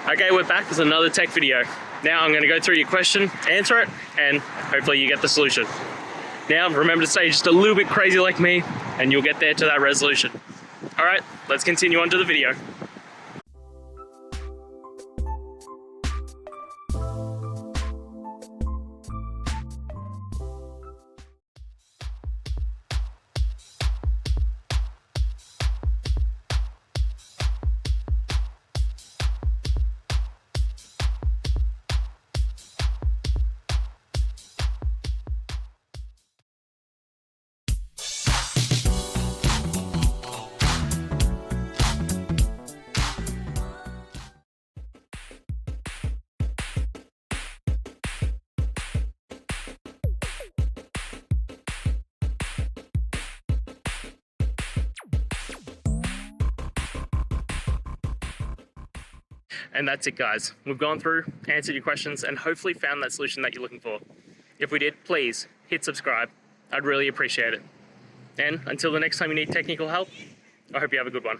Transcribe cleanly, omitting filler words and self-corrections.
Okay, we're back with another tech video. Now I'm going to go through your question, answer it, and hopefully you get the solution. Now remember to stay just a little bit crazy like me, and you'll get there to that resolution. Alright, let's continue on to the video. And that's it, guys. We've gone through, answered your questions, and hopefully found that solution that you're looking for. If we did, please hit subscribe. I'd really appreciate it. And until the next time you need technical help, I hope you have a good one.